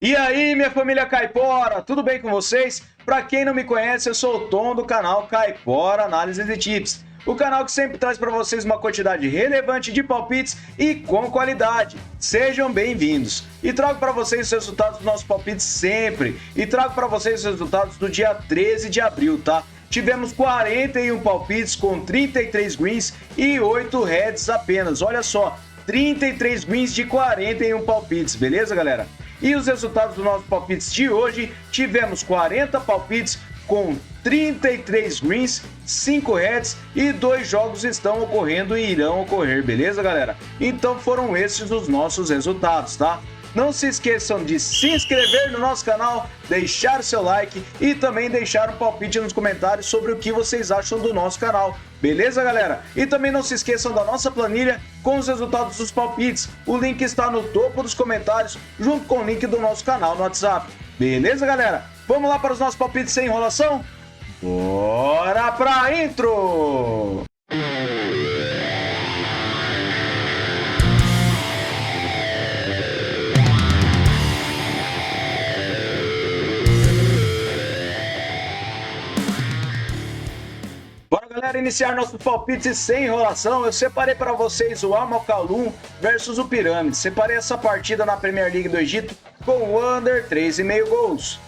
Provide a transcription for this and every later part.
E aí, minha família Caipora, tudo bem com vocês? Para quem não me conhece, eu sou o Tom do canal Caipora Análises e Tips, o canal que sempre traz para vocês uma quantidade relevante de palpites e com qualidade. Sejam bem-vindos. E trago para vocês os resultados dos nossos palpites sempre. E trago para vocês os resultados do dia 13 de abril, tá? Tivemos 41 palpites com 33 greens e 8 reds apenas. Olha só, 33 greens de 41 palpites, beleza, galera? E os resultados dos nossos palpites de hoje, tivemos 40 palpites com 33 greens, 5 reds e 2 jogos estão ocorrendo e irão ocorrer, beleza, galera? Então foram esses os nossos resultados, tá? Não se esqueçam de se inscrever no nosso canal, deixar seu like e também deixar um palpite nos comentários sobre o que vocês acham do nosso canal. Beleza, galera? E também não se esqueçam da nossa planilha com os resultados dos palpites. O link está no topo dos comentários, junto com o link do nosso canal no WhatsApp. Beleza, galera? Vamos lá para os nossos palpites sem enrolação? Bora pra intro! Bora, galera, iniciar nossos palpites sem enrolação. Eu separei para vocês o Al-Mokawloon versus o Pirâmide. Separei essa partida na Premier League do Egito com o under 3,5 gols.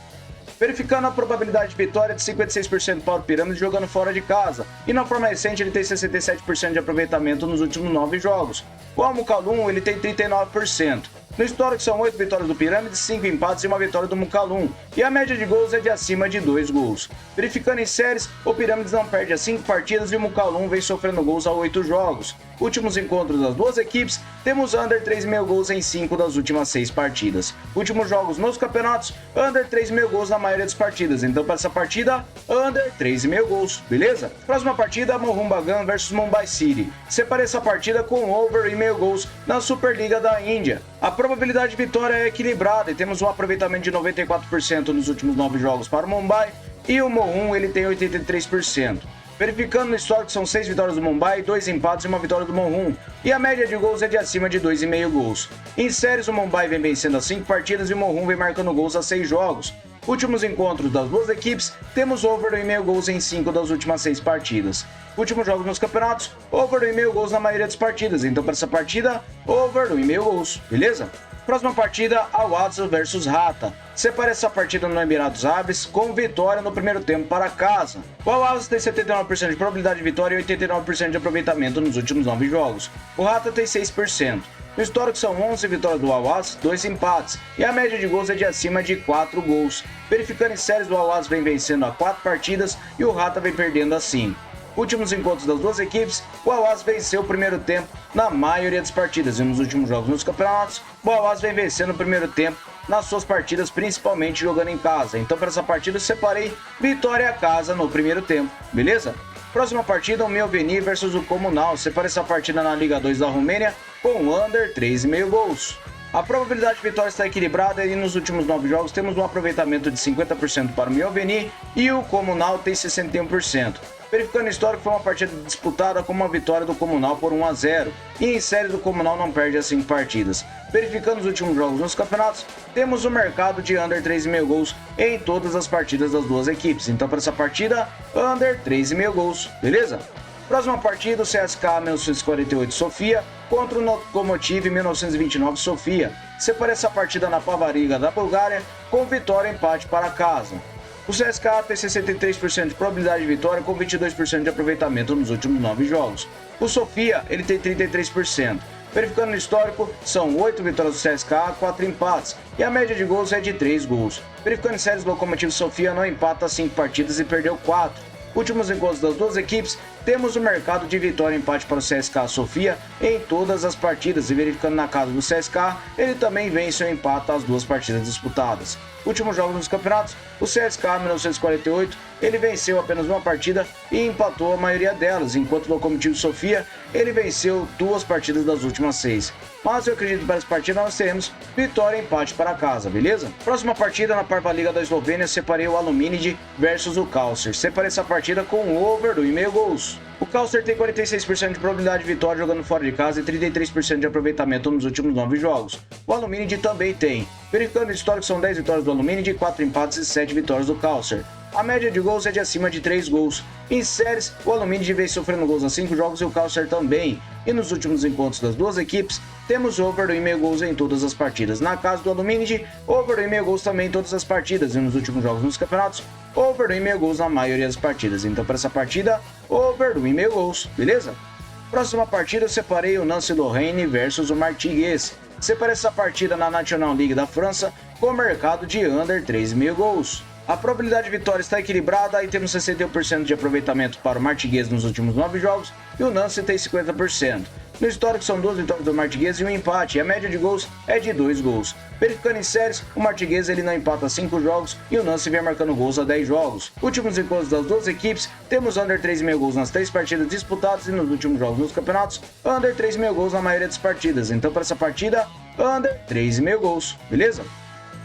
Verificando a probabilidade de vitória de 56% para o Pirâmide jogando fora de casa. E na forma recente ele tem 67% de aproveitamento nos últimos 9 jogos. O Al-Mokawloon ele tem 39%. No histórico são 8 vitórias do Pirâmide, 5 empates e 1 vitória do Mokawloon. E a média de gols é de acima de 2 gols. Verificando em séries, o Pirâmide não perde a 5 partidas e o Mokawloon vem sofrendo gols a 8 jogos. Últimos encontros das duas equipes, temos under 3,5 gols em 5 das últimas 6 partidas. Últimos jogos nos campeonatos, under 3,5 gols na maioria das partidas. Então para essa partida, under 3,5 gols, beleza? Próxima partida, Mohun Bagan versus Mumbai City. Separei essa partida com over 1,5 gols na Superliga da Índia. A probabilidade de vitória é equilibrada e temos um aproveitamento de 94% nos últimos 9 jogos para o Mumbai e o Mohun ele tem 83%. Verificando no histórico são 6 vitórias do Mumbai, 2 empates e 1 vitória do Mohun. E a média de gols é de acima de 2,5 gols. Em séries o Mumbai vem vencendo as 5 partidas e o Mohun vem marcando gols a 6 jogos. Últimos encontros das duas equipes, temos over 1,5 gols em 5 das últimas 6 partidas. Últimos jogos nos campeonatos, over 1,5 gols na maioria das partidas. Então para essa partida, over 1,5 gols, beleza? Próxima partida, Al-Ahly versus Rata. Separei essa partida no Emirados Árabes com vitória no primeiro tempo para casa. O Al-Ahly tem 79% de probabilidade de vitória e 89% de aproveitamento nos últimos 9 jogos. O Rata tem 6%. No histórico são 11 vitórias do Al-Ahly, 2 empates, e a média de gols é de acima de 4 gols. Verificando em séries, o Al-Ahly vem vencendo a 4 partidas e o Rata vem perdendo a 5. Últimos encontros das duas equipes, o Al-Ahly venceu o primeiro tempo na maioria das partidas e nos últimos jogos nos campeonatos, o Al-Ahly vem vencendo o primeiro tempo nas suas partidas, principalmente jogando em casa. Então para essa partida eu separei vitória a casa no primeiro tempo, beleza? Próxima partida, o Mioveni versus o Comunal. Separei essa partida na Liga 2 da Romênia com under 3,5 gols. A probabilidade de vitória está equilibrada e nos últimos 9 jogos temos um aproveitamento de 50% para o Mioveni e o Comunal tem 61%. Verificando o histórico, foi uma partida disputada com uma vitória do Comunal por 1-0 e em série do Comunal não perde as 5 partidas. Verificando os últimos jogos nos campeonatos, temos um mercado de under 3,5 gols em todas as partidas das duas equipes. Então para essa partida, under 3,5 gols, beleza? Próxima partida, o CSKA 1948 Sofia contra o Lokomotiv 1929 Sofia. Separei essa partida na Pavariga da Bulgária com vitória e empate para casa. O CSKA tem 63% de probabilidade de vitória com 22% de aproveitamento nos últimos 9 jogos. O Sofia ele tem 33%. Verificando no histórico, são 8 vitórias do CSKA, 4 empates, e a média de gols é de 3 gols. Verificando em séries, o Lokomotiv Sofia não empata 5 partidas e perdeu 4. Últimos encontros das duas equipes, temos o mercado de vitória e empate para o CSKA Sofia em todas as partidas e verificando na casa do CSKA, ele também vence ou empata as duas partidas disputadas. Últimos jogos nos campeonatos, o CSKA 1948, ele venceu apenas uma partida e empatou a maioria delas, enquanto o Lokomotiv Sofia, ele venceu 2 partidas das últimas 6. Mas eu acredito que para essa partida nós teremos vitória e empate para casa, beleza? Próxima partida na Parva Liga da Eslovênia, separei o Aluminid versus o Calcer. Separei essa partida com over 1,5 gols. jogos. O Kauser tem 46% de probabilidade de vitória jogando fora de casa e 33% de aproveitamento nos últimos 9 jogos. O Aluminid também tem. Verificando o histórico, são 10 vitórias do Aluminid, 4 empates e 7 vitórias do Kauser. A média de gols é de acima de 3 gols. Em séries, o Aluminid vem sofrendo gols a 5 jogos e o Kauser também. E nos últimos encontros das duas equipes, temos over 1,5 gols em todas as partidas. Na casa do Aluminid, over 1,5 gols também em todas as partidas. E nos últimos jogos nos campeonatos, over 1,5 gols na maioria das partidas. Então, para essa partida, over 1,5 gols, beleza? Próxima partida, eu separei o Nancy Lorraine versus o Martigues. Separei essa partida na National League da França com o mercado de under 3,5 gols. A probabilidade de vitória está equilibrada e temos 61% de aproveitamento para o Martigues nos últimos 9 jogos e o Nancy tem 50%. No histórico são 2 vitórias do Martigues e um empate, e a média de gols é de 2 gols. Verificando em séries, o Martigues ele não empata 5 jogos e o Nancy vem marcando gols a 10 jogos. Últimos encontros das duas equipes, temos under 3,5 gols nas 3 partidas disputadas e nos últimos jogos nos campeonatos, under 3,5 gols na maioria das partidas. Então para essa partida, under 3,5 gols, beleza?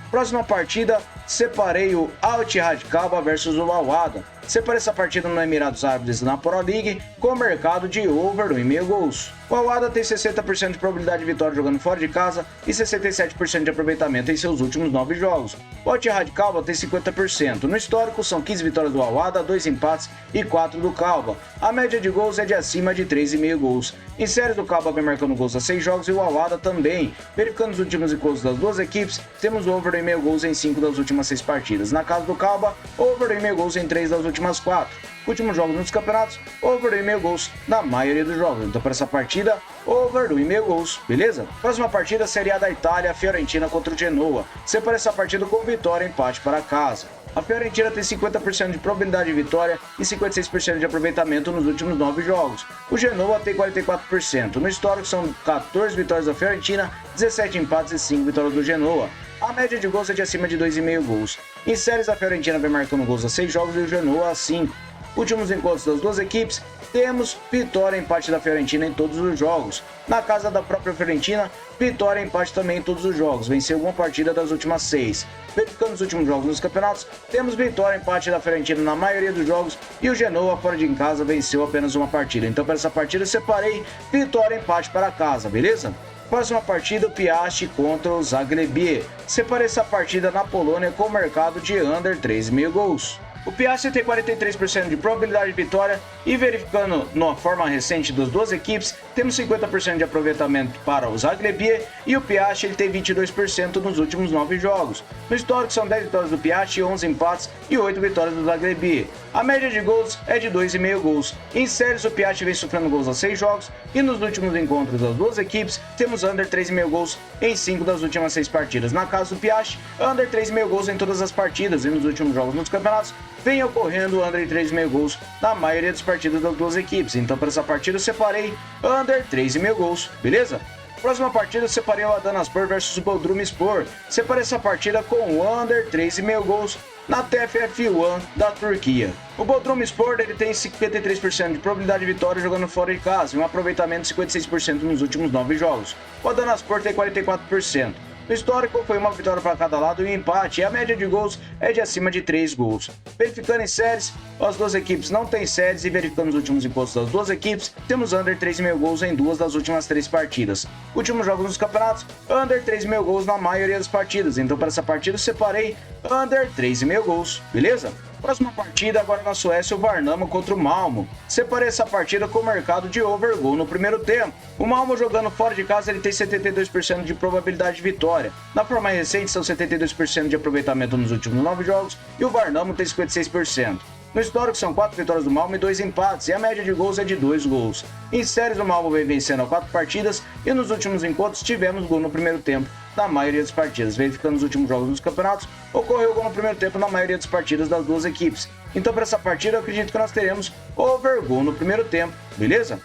Próxima partida, separei o Al Ittihad Calba versus o Al Wahda. Separei essa partida no Emirados Árabes na Pro League com o mercado de over 1,5 gols. O Al Wahda tem 60% de probabilidade de vitória jogando fora de casa e 67% de aproveitamento em seus últimos 9 jogos. O Al Ittihad Calba tem 50%. No histórico são 15 vitórias do Al Wahda, 2 empates e 4 do Calba. A média de gols é de acima de 3,5 gols. Em séries, do Calba vem marcando gols a 6 jogos e o Al Wahda também. Verificando os últimos encontros das duas equipes, temos over 1,5 gols em 5 das últimas 6 partidas. Na casa do Calba, over 1,5 gols em 3 das últimas 4. Últimos jogos nos campeonatos, over 1,5 gols na maioria dos jogos. Então para essa partida, over 1,5 gols, beleza? Próxima partida, Série A da Itália, Fiorentina contra o Genoa. Separei essa partida com vitória e empate para casa. A Fiorentina tem 50% de probabilidade de vitória e 56% de aproveitamento nos últimos 9 jogos. O Genoa tem 44%. No histórico são 14 vitórias da Fiorentina, 17 empates e 5 vitórias do Genoa. A média de gols é de acima de 2,5 gols. Em séries, a Fiorentina vem marcando gols a 6 jogos e o Genoa a 5. Últimos encontros das duas equipes, temos vitória e empate da Fiorentina em todos os jogos. Na casa da própria Fiorentina, vitória e empate também em todos os jogos. Venceu uma partida das últimas 6. Verificando os últimos jogos nos campeonatos, temos vitória e empate da Fiorentina na maioria dos jogos e o Genoa fora de casa venceu apenas uma partida. Então para essa partida eu separei vitória e empate para casa, beleza? Próxima partida, o Piast contra o Zagłębie. Separei essa partida na Polônia com o mercado de under 3,5 gols. O Piast tem 43% de probabilidade de vitória e verificando na forma recente das duas equipes, temos 50% de aproveitamento para o Zagłębie e o Piast ele tem 22% nos últimos 9 jogos. No histórico são 10 vitórias do Piast, 11 empates e 8 vitórias do Zagłębie. A média de gols é de 2,5 gols. Em séries, o Piast vem sofrendo gols a 6 jogos e nos últimos encontros das duas equipes, temos under 3,5 gols em 5 das últimas 6 partidas. Na casa do Piast, under 3,5 gols em todas as partidas e nos últimos jogos nos campeonatos, vem ocorrendo under 3,5 gols na maioria das partidas das duas equipes. Então para essa partida eu separei under 3,5 gols, beleza? Próxima partida eu separei o Adanaspor versus o Bodrumspor. Separei essa partida com under 3,5 gols na TFF1 da Turquia. O Bodrumspor ele tem 53% de probabilidade de vitória jogando fora de casa e um aproveitamento de 56% nos últimos 9 jogos. O Adanaspor tem 44%. No histórico, foi uma vitória para cada lado e um empate, e a média de gols é de acima de 3 gols. Verificando em séries, as duas equipes não têm séries e verificando os últimos encontros das duas equipes, temos under 3,5 gols em 2 das últimas 3 partidas. Últimos jogos nos campeonatos, under 3,5 gols na maioria das partidas, então para essa partida eu separei under 3,5 gols, beleza? Próxima partida agora na Suécia, o Värnamo contra o Malmo. Separei essa partida com o mercado de over goal no primeiro tempo. O Malmo jogando fora de casa ele tem 72% de probabilidade de vitória. Na forma recente são 72% de aproveitamento nos últimos 9 jogos e o Värnamo tem 56%. No histórico são 4 vitórias do Malmo e 2 empates, e a média de gols é de 2 gols. Em séries, o Malmo vem vencendo a 4 partidas, e nos últimos encontros tivemos gol no primeiro tempo, na maioria das partidas. Verificando os últimos jogos dos campeonatos, ocorreu gol no primeiro tempo na maioria das partidas das duas equipes. Então para essa partida eu acredito que nós teremos over gol no primeiro tempo, beleza?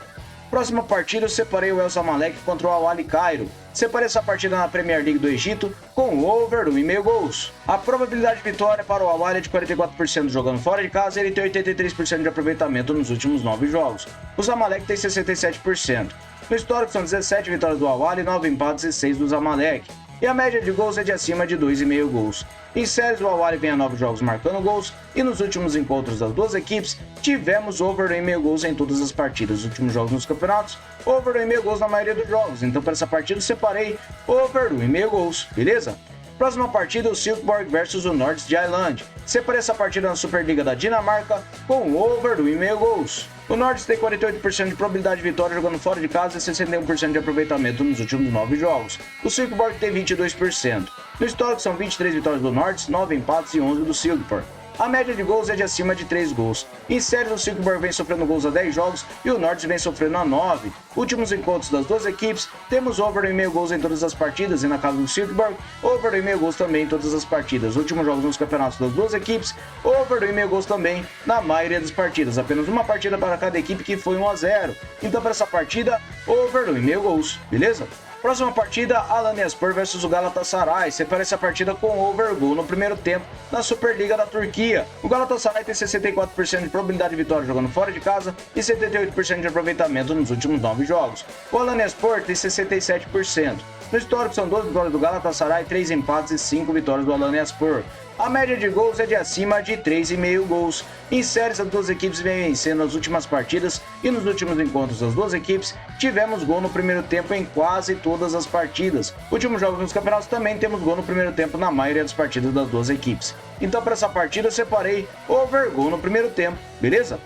Próxima partida eu separei o El Zamalek contra o Al Ahly Cairo. Separei essa partida na Premier League do Egito com over 1,5 gols. A probabilidade de vitória para o Al Ahly é de 44% jogando fora de casa e ele tem 83% de aproveitamento nos últimos 9 jogos. O Zamalek tem 67%. No histórico são 17 vitórias do Al Ahly, 9 empates e 6 do Zamalek. e a média de gols é de acima de 2,5 gols. Em séries, o Al Ahly vem a 9 jogos marcando gols, e nos últimos encontros das duas equipes, tivemos over 2,5 gols em todas as partidas. Nos últimos jogos nos campeonatos, over 2,5 gols na maioria dos jogos. Então, para essa partida, eu separei over 2,5 gols, beleza? Próxima partida, o Silkeborg versus o Nords Jylland. Separei essa partida na Superliga da Dinamarca com over 2,5 gols. O Nords tem 48% de probabilidade de vitória jogando fora de casa e 61% de aproveitamento nos últimos 9 jogos. O Silkeborg tem 22%. No histórico são 23 vitórias do Nords, 9 empates e 11 do Silkeborg. A média de gols é de acima de 3 gols. Em séries, o Silkeborg vem sofrendo gols a 10 jogos e o Nords vem sofrendo a 9. Últimos encontros das duas equipes, temos over 2,5 gols em todas as partidas e na casa do Silkeborg, over 2,5 gols também em todas as partidas. Últimos jogos nos campeonatos das duas equipes, over 2,5 gols também na maioria das partidas. Apenas uma partida para cada equipe que foi 1-0. Então para essa partida, over 2,5 gols, beleza? Próxima partida, Alanyaspor versus o Galatasaray. Separa essa partida com over goal no primeiro tempo na Superliga da Turquia. O Galatasaray tem 64% de probabilidade de vitória jogando fora de casa e 78% de aproveitamento nos últimos 9 jogos. O Alanyaspor tem 67%. No histórico são 12 vitórias do Galatasaray, 3 empates e 5 vitórias do Alanyaspor. A média de gols é de acima de 3,5 gols. Em séries, as duas equipes vêm vencendo as últimas partidas e nos últimos encontros das duas equipes, tivemos gol no primeiro tempo em quase todas as partidas. Últimos jogos nos campeonatos também temos gol no primeiro tempo na maioria das partidas das duas equipes. Então para essa partida eu separei over gol no primeiro tempo, beleza?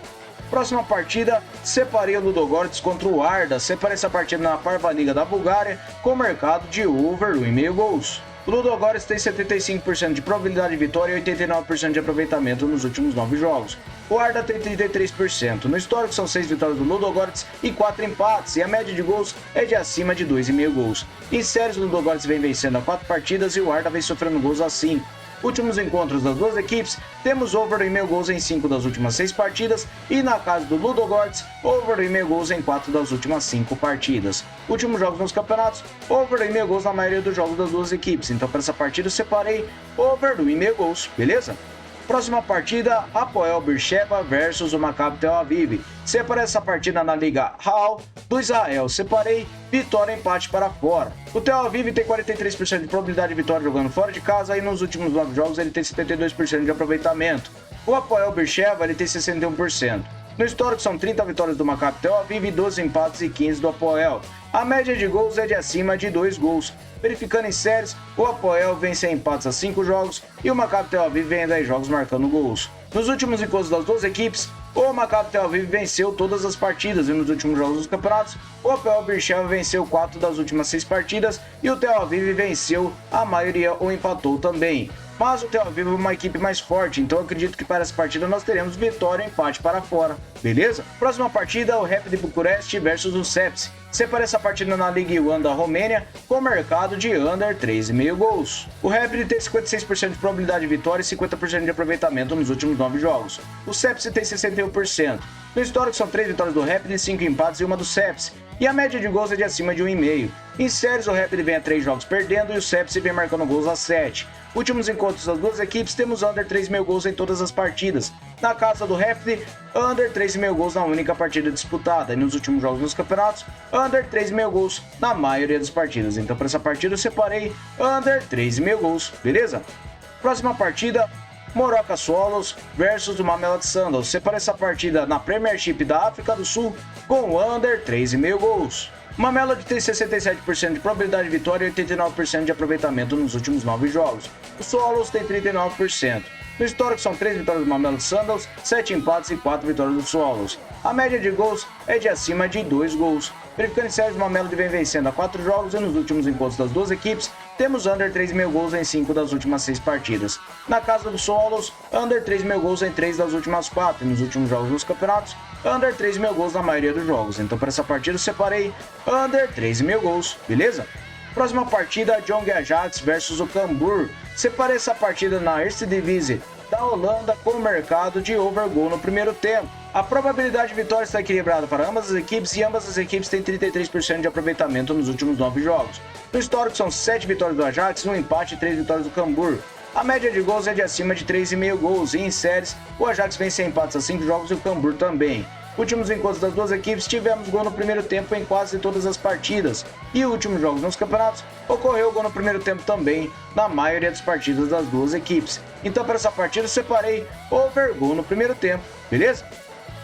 Próxima partida, separei o Ludogorets contra o Arda. Separei essa partida na Parvaliga da Bulgária com mercado de over 1,5 gols. O Ludogorets tem 75% de probabilidade de vitória e 89% de aproveitamento nos últimos 9 jogos. O Arda tem 33%. No histórico são 6 vitórias do Ludogorets e 4 empates, e a média de gols é de acima de 2,5 gols. Em séries, o Ludogorets vem vencendo a 4 partidas e o Arda vem sofrendo gols a 5. Últimos encontros das duas equipes, temos over 2,5 gols em 5 das últimas 6 partidas e na casa do Ludogorets, over 2,5 gols em 4 das últimas 5 partidas. Últimos jogos nos campeonatos, over 2,5 gols na maioria dos jogos das duas equipes. Então para essa partida eu separei over 2,5 gols, beleza? Próxima partida, Hapoel Beersheva versus o Maccabi Tel Aviv. Separei essa partida na Liga Hall do Israel. Separei vitória e empate para fora. O Tel Aviv tem 43% de probabilidade de vitória jogando fora de casa e nos últimos 9 jogos ele tem 72% de aproveitamento. O Hapoel Beersheva ele tem 61%. No histórico são 30 vitórias do Maccabi Tel Aviv, 12 empates e 15 do Hapoel. A média de gols é de acima de 2 gols. Verificando em séries, o Hapoel vem sem empates a 5 jogos e o Maccabi Tel Aviv vem a 10 jogos marcando gols. Nos últimos encontros das duas equipes, o Maccabi Tel Aviv venceu todas as partidas e nos últimos jogos dos campeonatos, o Hapoel Beersheva venceu 4 das últimas 6 partidas e o Tel Aviv venceu a maioria ou empatou também. Mas o Tel Aviv é uma equipe mais forte, então eu acredito que para essa partida nós teremos vitória e empate para fora, beleza? Próxima partida, o Rapid Bucuresti versus o Sepsi. Separei essa partida na Ligue 1 da Romênia com mercado de under 3,5 gols. O Rapid tem 56% de probabilidade de vitória e 50% de aproveitamento nos últimos 9 jogos. O Sepsi tem 61%. No histórico são 3 vitórias do Rapid, 5 empates e 1 do Sepsi. E a média de gols é de acima de 1,5. Em séries, o Rapid vem a 3 jogos perdendo e o Sepsi vem marcando gols a 7. Últimos encontros das duas equipes, temos under 3,5 gols em todas as partidas. Na casa do Rapid, under 3,5 gols na única partida disputada. E nos últimos jogos nos campeonatos, under 3,5 gols na maioria das partidas. Então para essa partida eu separei under 3,5 gols, beleza? Próxima partida, Moroka Swallows versus o Mamelodi Sundowns. Separei essa partida na Premiership da África do Sul com under 3,5 gols. O Mamelodi tem 67% de probabilidade de vitória e 89% de aproveitamento nos últimos 9 jogos. O Swallows tem 39%. No histórico são 3 vitórias do Mamelodi Sundowns, 7 empates e 4 vitórias do Swallows. A média de gols é de acima de 2 gols. Verificando em séries, o Mamelodi vem vencendo a 4 jogos e nos últimos encontros das duas equipes, temos under 3,5 gols em 5 das últimas 6 partidas. Na casa do Swallows, under 3,5 gols em 3 das últimas 4 e nos últimos jogos nos campeonatos, under 3,5 gols na maioria dos jogos. Então para essa partida eu separei under 3,5 gols, beleza? Próxima partida, Jong Ajax versus o Cambuur. Separei essa partida na Eredivisie da Holanda com o mercado de over goal no primeiro tempo. A probabilidade de vitória está equilibrada para ambas as equipes e ambas as equipes têm 33% de aproveitamento nos últimos 9 jogos. No histórico são 7 vitórias do Ajax, 1 empate e 3 vitórias do Cambuur. A média de gols é de acima de 3,5 gols e em séries, o Ajax vem sem empates a 5 jogos e o Cambuur também. Últimos encontros das duas equipes, tivemos gol no primeiro tempo em quase todas as partidas. E últimos jogos nos campeonatos, ocorreu gol no primeiro tempo também, na maioria das partidas das duas equipes. Então para essa partida eu separei over gol no primeiro tempo, beleza?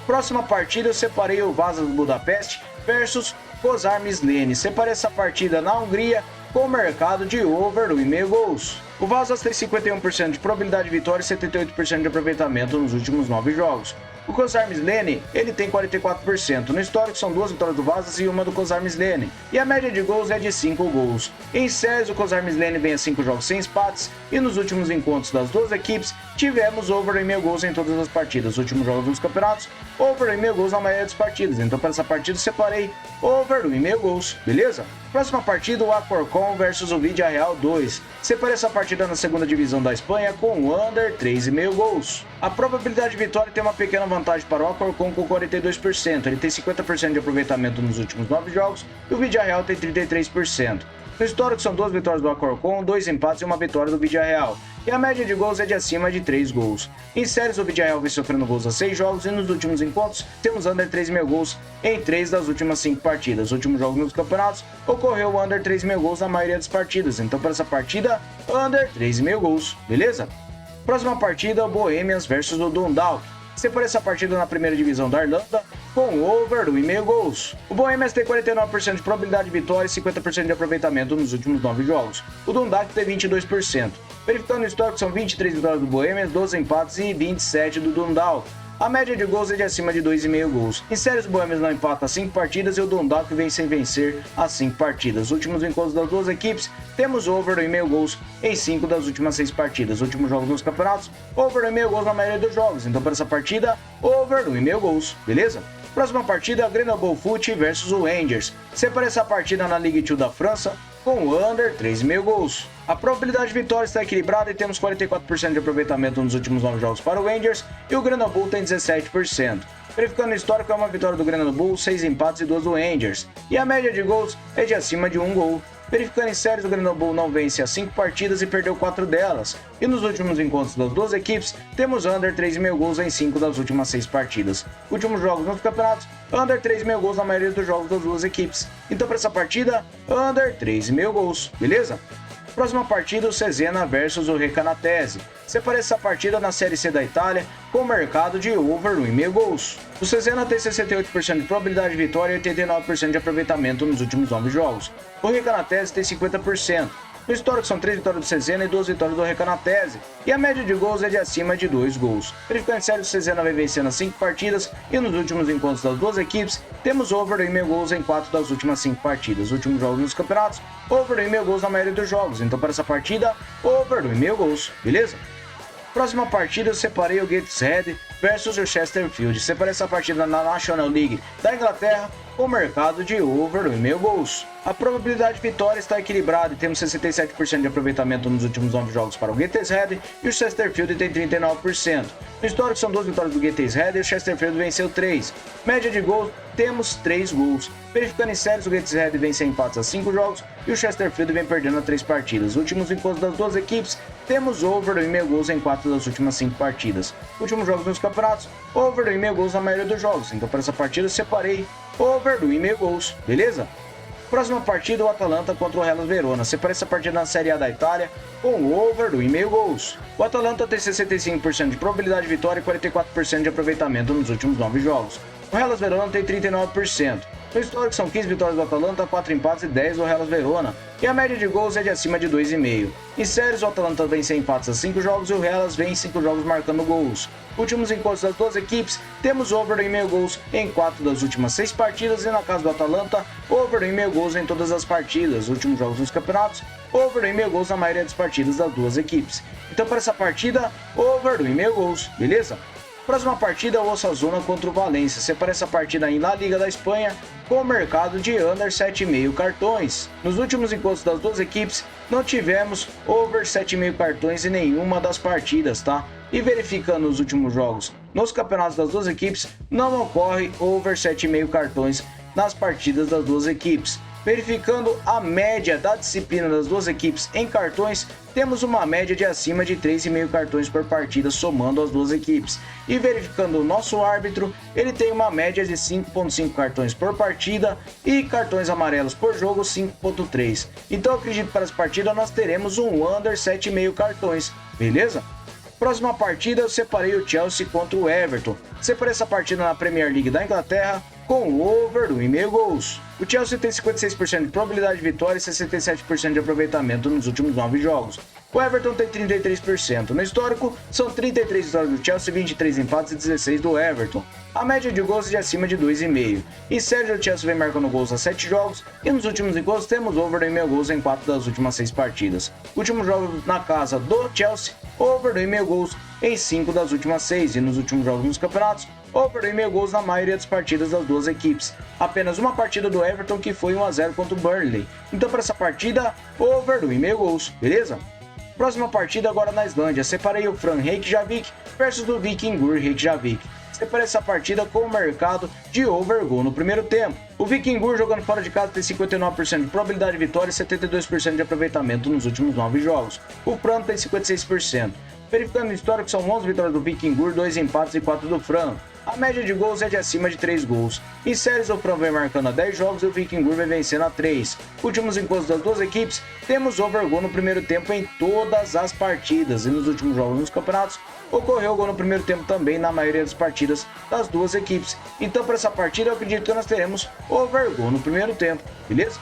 Próxima partida eu separei o Vasas Budapeste versus Kozar Mislene. Separei essa partida na Hungria com o mercado de over 1,5 gols. O Vasas tem 51% de probabilidade de vitória e 78% de aproveitamento nos últimos 9 jogos. O Kozar Mislene, ele tem 44%. No histórico são 2 vitórias do Vasas e uma do Kozar Mislene. E a média de gols é de 5 gols. Em séries, o Kozar Mislene vem a 5 jogos sem empates. E nos últimos encontros das duas equipes, tivemos over 1,5 gols em todas as partidas. Os últimos jogos dos campeonatos, over 1,5 gols na maioria das partidas. Então para essa partida eu separei over 1,5 gols, beleza? Próxima partida, o Alcorcón versus o Villarreal 2. Separei essa partida na segunda divisão da Espanha com o under 3,5 gols. A probabilidade de vitória tem uma pequena vantagem para o Alcorcón com 42%. Ele tem 50% de aproveitamento nos últimos 9 jogos e o Villarreal tem 33%. No histórico são 2 vitórias do Alcorcón, 2 empates e uma vitória do Villarreal. E a média de gols é de acima de 3 gols. Em séries, o Villarreal vem sofrendo gols a 6 jogos e nos últimos encontros temos under 3,5 gols em 3 das últimas 5 partidas. Os últimos jogos nos campeonatos ocorreu under 3,5 gols na maioria das partidas. Então para essa partida, under 3,5 gols, beleza? Próxima partida, o Bohemians versus o Dundalk. Separei essa partida na primeira divisão da Irlanda com over 1,5 gols. O Bohemians tem 49% de probabilidade de vitória e 50% de aproveitamento nos últimos 9 jogos. O Dundalk tem 22%. Verificando o histórico, são 23 vitórias do Bohemians, 12 empates e 27 do Dundalk. A média de gols é de acima de 2,5 gols. Em séries, o Bohemians não empata 5 partidas e o Dundalk vem sem vencer as 5 partidas. Os últimos encontros das duas equipes, temos over 1,5 gols em 5 das últimas 6 partidas. Os últimos jogos nos campeonatos, over 1,5 gols na maioria dos jogos. Então para essa partida, over 1,5 gols, beleza? Próxima partida, Grenoble Foot versus o Rangers. Separei essa partida na Ligue 2 da França com o under 3,5 gols. A probabilidade de vitória está equilibrada e temos 44% de aproveitamento nos últimos 9 jogos para o Rangers e o Grenoble tem 17%. Verificando o histórico, é uma vitória do Grenoble, 6 empates e 2 do Rangers. E a média de gols é de acima de 1 gol. Verificando em séries, o Grenoble não vence as 5 partidas e perdeu 4 delas. E nos últimos encontros das duas equipes, temos under 3,5 gols em 5 das últimas 6 partidas. Últimos jogos nos campeonatos, under 3,5 gols na maioria dos jogos das duas equipes. Então para essa partida, under 3,5 gols, beleza? Próxima partida, o Cesena versus o Recanatese. Separei essa partida na Série C da Itália com o mercado de over 1,5 gols. O Cesena tem 68% de probabilidade de vitória e 89% de aproveitamento nos últimos 9 jogos. O Recanatese tem 50%. No histórico são 3 vitórias do Cesena e 2 vitórias do Recanatese, e a média de gols é de acima de 2 gols. Verificando em série, o Cesena vem vencendo as 5 partidas e nos últimos encontros das duas equipes, temos over 1,5 gols em 4 das últimas 5 partidas. Os últimos jogos nos campeonatos, over 1,5 gols na maioria dos jogos. Então para essa partida, over 1,5 gols, beleza? Próxima partida eu separei o Gateshead versus o Chesterfield. Separei essa partida na National League da Inglaterra com o mercado de over 1,5 gols. A probabilidade de vitória está equilibrada e temos 67% de aproveitamento nos últimos 9 jogos para o Gateshead e o Chesterfield tem 39%. No histórico são 2 vitórias do Gateshead e o Chesterfield venceu 3. Média de gols, temos 3 gols. Verificando em séries, o Gateshead vem sem empates a 5 jogos e o Chesterfield vem perdendo a 3 partidas. Os últimos encontros das duas equipes, temos over 1,5 gols em 4 das últimas 5 partidas. Últimos jogos nos campeonatos, over 1,5 gols na maioria dos jogos. Então para essa partida eu separei over 1,5 gols, beleza? Próxima partida, o Atalanta contra o Hellas Verona. Separei essa partida na Série A da Itália com over 1,5 gols. O Atalanta tem 65% de probabilidade de vitória e 44% de aproveitamento nos últimos 9 jogos. O Hellas Verona tem 39%. No histórico são 15 vitórias do Atalanta, 4 empates e 10 do Hellas Verona. E a média de gols é de acima de 2,5. Em séries, o Atalanta vem sem empates a 5 jogos e o Hellas vem em 5 jogos marcando gols. Últimos encontros das duas equipes, temos over 1,5 gols em 4 das últimas 6 partidas e na casa do Atalanta, over 1,5 gols em todas as partidas. Últimos jogos dos campeonatos, over 1,5 gols na maioria das partidas das duas equipes. Então para essa partida, over 1,5 gols, beleza? Próxima partida é o Osasuna contra o Valência. Separei essa partida aí na Liga da Espanha com o mercado de under 7,5 cartões. Nos últimos encontros das duas equipes, não tivemos over 7,5 cartões em nenhuma das partidas, tá? E verificando os últimos jogos nos campeonatos das duas equipes, não ocorre over 7,5 cartões nas partidas das duas equipes. Verificando a média da disciplina das duas equipes em cartões, temos uma média de acima de 3,5 cartões por partida somando as duas equipes. E verificando o nosso árbitro, ele tem uma média de 5,5 cartões por partida e cartões amarelos por jogo 5,3. Então acredito que para essa partida nós teremos um under 7,5 cartões, beleza? Próxima partida eu separei o Chelsea contra o Everton. Separei essa partida na Premier League da Inglaterra com o over do 1,5 gols. O Chelsea tem 56% de probabilidade de vitória e 67% de aproveitamento nos últimos 9 jogos. O Everton tem 33%. No histórico, são 33 vitórias do Chelsea, 23 empates e 16 do Everton. A média de gols é de acima de 2,5. Em série, o Chelsea vem marcando gols a 7 jogos e nos últimos encontros temos over do 1,5 gols em 4 das últimas 6 partidas. Últimos jogos na casa do Chelsea, over do 1,5 gols em 5 das últimas 6 e nos últimos jogos nos campeonatos, over do 1,5 gols na maioria das partidas das duas equipes. Apenas uma partida do Everton que foi 1-0 contra o Burnley. Então para essa partida, over do 1,5 gols, beleza? Próxima partida agora na Islândia, separei o Fram Reykjavik versus o Víkingur Reykjavik. Separei essa partida com o mercado de over goal no primeiro tempo. O Víkingur jogando fora de casa tem 59% de probabilidade de vitória e 72% de aproveitamento nos últimos 9 jogos. O Fram tem 56%. Verificando o histórico, são 11 vitórias do Víkingur, 2 empates e 4 do Fram. A média de gols é de acima de 3 gols. Em séries, o Fram vem marcando a 10 jogos e o Víkingur vem vencendo a 3. Últimos encontros das duas equipes, temos over goal no primeiro tempo em todas as partidas. E nos últimos jogos nos campeonatos, ocorreu gol no primeiro tempo também na maioria das partidas das duas equipes. Então para essa partida eu acredito que nós teremos over goal no primeiro tempo, beleza?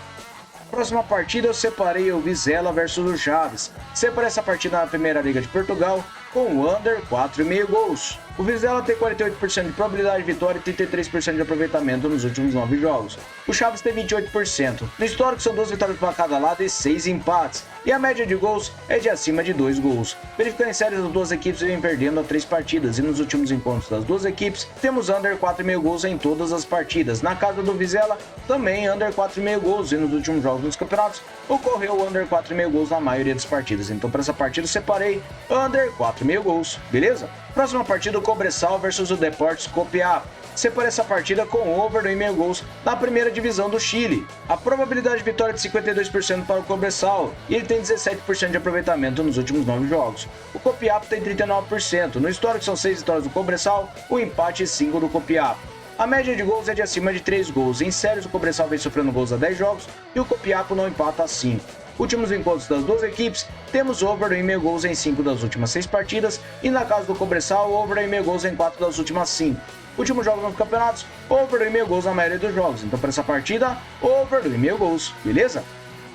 Próxima partida eu separei o Vizela versus o Chaves. Separei essa partida na Primeira Liga de Portugal com o under 4,5 gols. O Vizela tem 48% de probabilidade de vitória e 33% de aproveitamento nos últimos 9 jogos. O Chaves tem 28%. No histórico são 2 vitórias para cada lado e 6 empates. E a média de gols é de acima de 2 gols. Verificando em séries, as duas equipes vêm perdendo a 3 partidas e nos últimos encontros das duas equipes temos under 4,5 gols em todas as partidas. Na casa do Vizela também under 4,5 gols e nos últimos jogos dos campeonatos ocorreu under 4,5 gols na maioria das partidas. Então para essa partida eu separei under 4,5 gols, beleza? Próxima partida, o Cobressal versus o Deportes Copiapó. Separei essa partida com over do 1,5 gols na primeira divisão do Chile. A probabilidade de vitória é de 52% para o Cobressal e ele tem 17% de aproveitamento nos últimos 9 jogos. O Copiapó tem 39%. No histórico são 6 vitórias do Cobressal, o empate 5 do Copiapó. A média de gols é de acima de 3 gols. Em séries, o Cobressal vem sofrendo gols a 10 jogos e o Copiapó não empata a 5. Últimos encontros das duas equipes, temos over do 1,5 gols em 5 das últimas 6 partidas e na casa do Cobressal, over do 1,5 gols em 4 das últimas 5. Últimos jogos nos campeonatos, over do 1,5 gols na maioria dos jogos. Então para essa partida, over do 1,5 gols, beleza?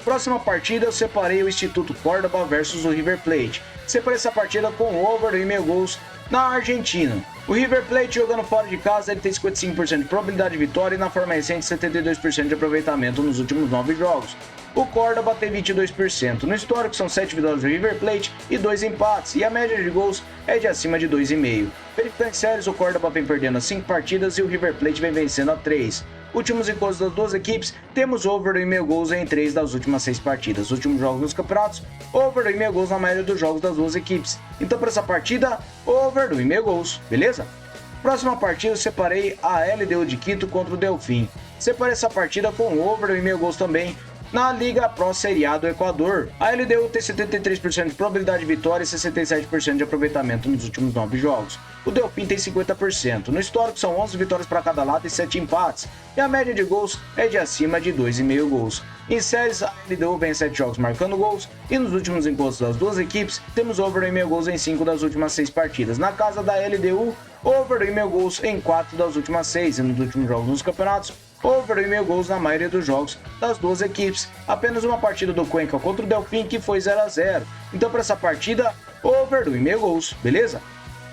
Próxima partida eu separei o Instituto Córdoba versus o River Plate. Separei essa partida com over do 1,5 gols na Argentina. O River Plate jogando fora de casa, ele tem 55% de probabilidade de vitória e na forma recente 72% de aproveitamento nos últimos 9 jogos. O Córdoba tem 22%. No histórico são 7 vitórias do River Plate e 2 empates, e a média de gols é de acima de 2,5. Verificando em séries, o Córdoba vem perdendo as 5 partidas e o River Plate vem vencendo a 3. Últimos encontros das duas equipes, temos over do 1,5 gols em 3 das últimas 6 partidas. Últimos jogos dos campeonatos, over do 1,5 gols na maioria dos jogos das duas equipes. Então para essa partida, over do 1,5 gols, beleza? Próxima partida eu separei a LDU de Quito contra o Delfim. Separei essa partida com over do 1,5 gols também na Liga Pro Série A do Equador. A LDU tem 73% de probabilidade de vitória e 67% de aproveitamento nos últimos 9 jogos. O Delfim tem 50%. No histórico são 11 vitórias para cada lado e 7 empates. E a média de gols é de acima de 2,5 gols. Em séries, a LDU vem 7 jogos marcando gols. E nos últimos encontros das duas equipes, temos over do 1,5 gols em 5 das últimas 6 partidas. Na casa da LDU, over do 1,5 gols em 4 das últimas 6. E nos últimos jogos nos campeonatos, over do 1,5 gols na maioria dos jogos das duas equipes. Apenas uma partida do Cuenca contra o Delfim que foi 0-0. Então para essa partida, over do 1,5 gols, beleza?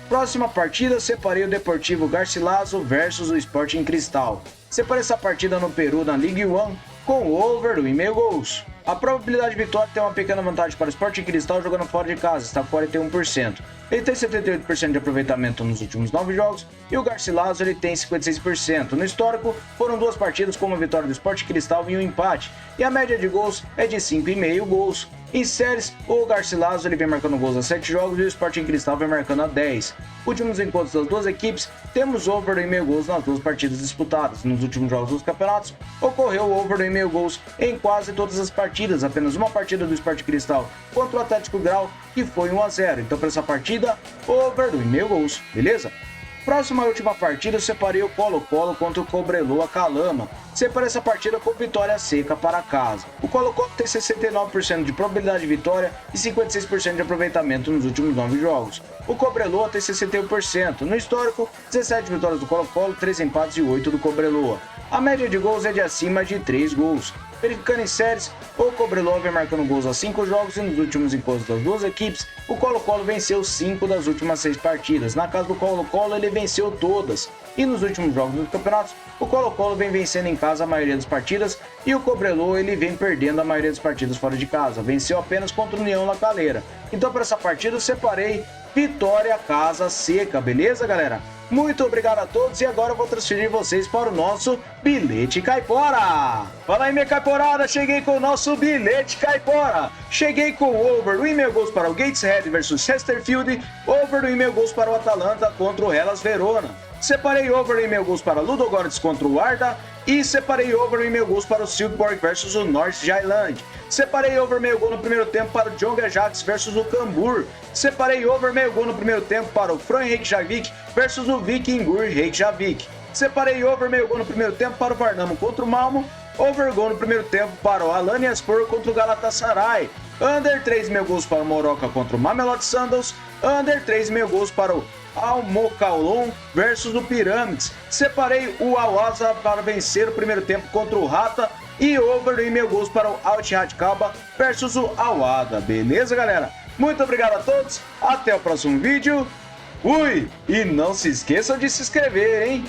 Próxima partida, separei o Deportivo Garcilaso versus o Sporting Cristal. Separei essa partida no Peru na Ligue 1 com over do 1,5 gols. A probabilidade de vitória tem uma pequena vantagem para o Sporting Cristal jogando fora de casa, está 41%. Ele tem 78% de aproveitamento nos últimos 9 jogos e o Garcilaso ele tem 56%. No histórico, foram 2 partidas com uma vitória do Sporting Cristal e um empate, e a média de gols é de 5,5 gols. Em séries, o Garcilaso ele vem marcando gols a 7 jogos e o Sporting Cristal vem marcando a 10. Últimos encontros das duas equipes, temos over 2,5 gols nas duas partidas disputadas. Nos últimos jogos dos campeonatos, ocorreu over 2,5 gols em quase todas as partidas. Apenas uma partida do Sporting Cristal contra o Atlético Grau, que foi 1-0. Então, para essa partida, over 2,5 gols, beleza? Próxima e última partida, eu separei o Colo-Colo contra o Cobreloa Calama. Separei essa partida com vitória seca para casa. O Colo-Colo tem 69% de probabilidade de vitória e 56% de aproveitamento nos últimos 9 jogos. O Cobreloa tem 61%. No histórico, 17 vitórias do Colo-Colo, 3 empates e 8 do Cobreloa. A média de gols é de acima de 3 gols. Verificando em séries, o Cobreloa vem marcando gols a 5 jogos e nos últimos encontros das duas equipes, o Colo-Colo venceu 5 das últimas 6 partidas. Na casa do Colo-Colo, ele venceu todas. E nos últimos jogos dos campeonatos, o Colo-Colo vem vencendo em casa a maioria das partidas e o Cobreloa ele vem perdendo a maioria das partidas fora de casa. Venceu apenas contra o União La Calera. Então, para essa partida, eu separei vitória casa seca, beleza, galera? Muito obrigado a todos e agora eu vou transferir vocês para o nosso Bilhete Caipora. Fala aí, minha Caiporada, cheguei com o nosso Bilhete Caipora. Cheguei com over 2,5 gols para o Gateshead versus Chesterfield, over 2,5 gols para o Atalanta contra o Hellas Verona. Separei over 2,5 gols para Ludogorets contra o Arda e separei over 2,5 gols para o Silkeborg versus o North Jylland. Separei over meio gol no primeiro tempo para o Jong Ajax versus o Cambuur. Separei over meio gol no primeiro tempo para o Fron Reykjavik versus o Vikingur Reykjavik. Separei over meio gol no primeiro tempo para o Varnamo contra o Malmo. Over gol no primeiro tempo para o Alanyaspor contra o Galatasaray. Under 3,5 gols para o Moroca contra o Mamelodi Sundowns. Under 3,5 gols para o Al-Mokaulon versus o Pirâmides. Separei o Al-Azhar para vencer o primeiro tempo contra o Rata e over 2,5 gols para o Al-Ittihad Kaba versus o Al-Wahda. Beleza, galera? Muito obrigado a todos. Até o próximo vídeo. Fui! E não se esqueçam de se inscrever, hein?